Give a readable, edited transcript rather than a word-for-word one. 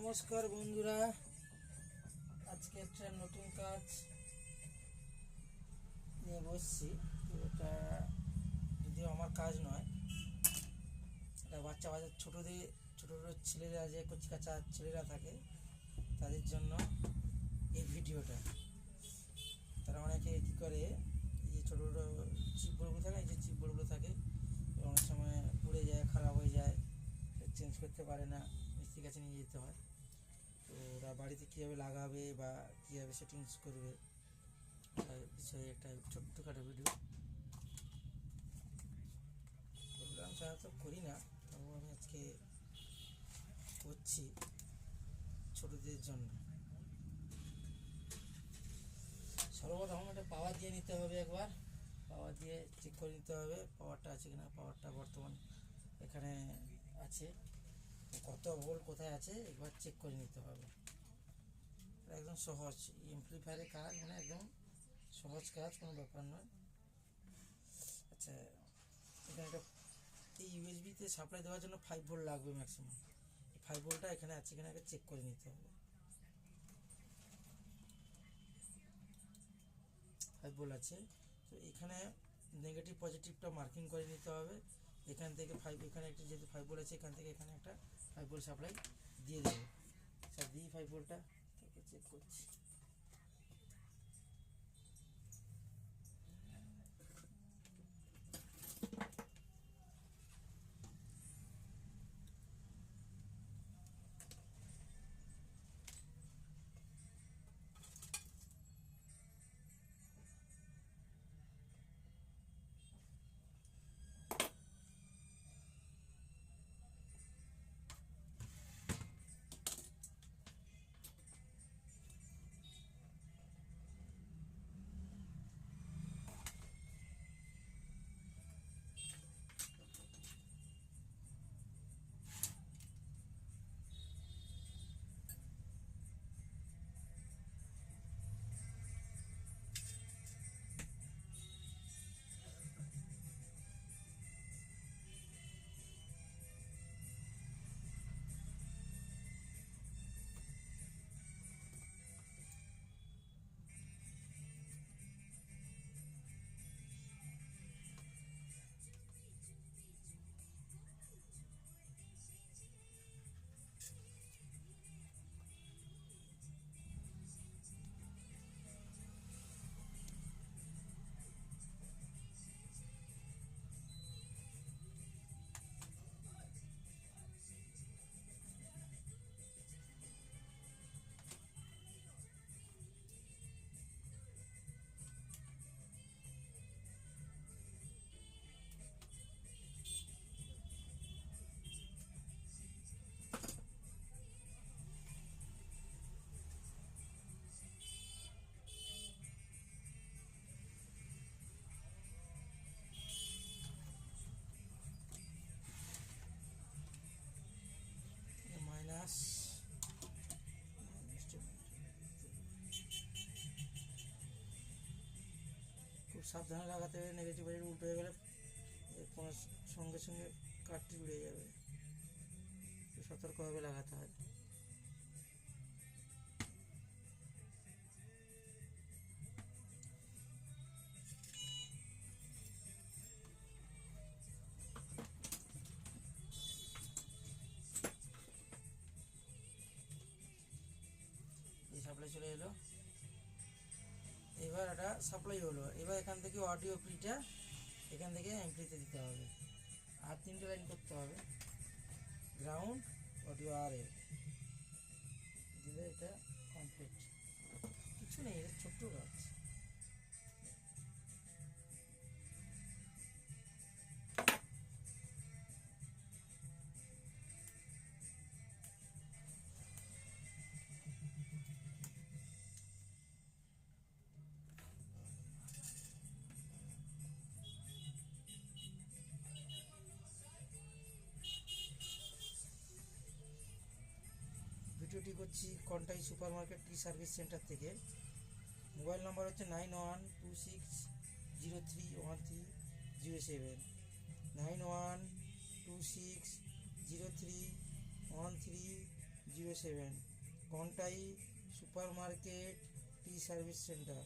নমস্কার বন্ধুরা, আজকে একটা নতুন কাজ নিয়ে বসছি। তো এটা যদিও আমার কাজ নয়, এটা বাচ্চা ছোটোদের ছোটো ছোটো ছেলেরা, যে কচিকাচা ছেলেরা থাকে তাদের জন্য এই ভিডিওটা। তারা অনেকে কী করে, এই যে ছোটো ছোটো চিপগুলো থাকে, এই যে চিপগুলো থাকে, অনেক সময় পুড়ে যায়, খারাপ হয়ে যায়, চেঞ্জ করতে পারে না, মিস্ত্রির কাছে নিয়ে যেতে হয়। তো ওরা বাড়িতে কীভাবে লাগাবে বা কীভাবে সেটিংস করবে তার বিষয়ে একটা ছোট্টখাটো ভিডিও। এগুলো আমি সাধারণত করি না, তবু আমি আজকে করছি ছোটোদের জন্য। সর্বপ্রথম একটা পাওয়ার দিয়ে নিতে হবে, একবার পাওয়ার দিয়ে চেক করে নিতে হবে পাওয়ারটা আছে কিনা। পাওয়ারটা বর্তমান এখানে আছে, কত ভোল্ট কোথায় আছে একবার চেক করে নিতে হবে। একদম সহজ এমপ্লিফায়ারের কাজ, মানে একদম সহজ কাজ, কোনো ব্যাপার নয়। আচ্ছা, এখানে একটা এই ইউএসবিতে সাপ্লাই দেওয়ার জন্য 5 ভোল্ট লাগবে ম্যাক্সিমাম। এই 5 ভোল্টটা এখানে আছে কিনা আগে চেক করে নিতে হবে। 5 ভোল্ট আছে, তো এখানে নেগেটিভ পজিটিভটা মার্কিং করে নিতে হবে। এখান থেকে এখানে একটা যেহেতু 5 ভোল্ট আছে, এখান থেকে এখানে একটা 5 ভোল্ট সাপ্লাই দিয়ে দেবো। স্যার দিই 5 ভোল্টটা থেকে চেক করছি। মাইনাস, খুব সাবধানে লাগাতে হবে। নেগেটিভ পজিটিভ উল্টো হয়ে গেলে কোনো সঙ্গে সঙ্গে কাঠটি উড়ে যাবে, সতর্কভাবে লাগাতে হয়। এই সাপ্লাই চলে এলো, এবার এটা সাপ্লাই হলো। এবার এখান থেকে অডিও প্রিটা এখান থেকে এমপ্লিতে দিতে হবে, আর 3টে লাইন করতে হবে। গ্রাউন্ড, অডিও, আর এ দিলে এটা কমপ্লিট। কিছু নেই, এটা ছোট্ট কাজ। ভিডিওটি করছি কন্টাই সুপার মার্কেট টি সার্ভিস সেন্টার থেকে। মোবাইল নাম্বার হচ্ছে 9126031307, 9126031307। 007, কন্টাই সুপার মার্কেট টি সার্ভিস সেন্টার।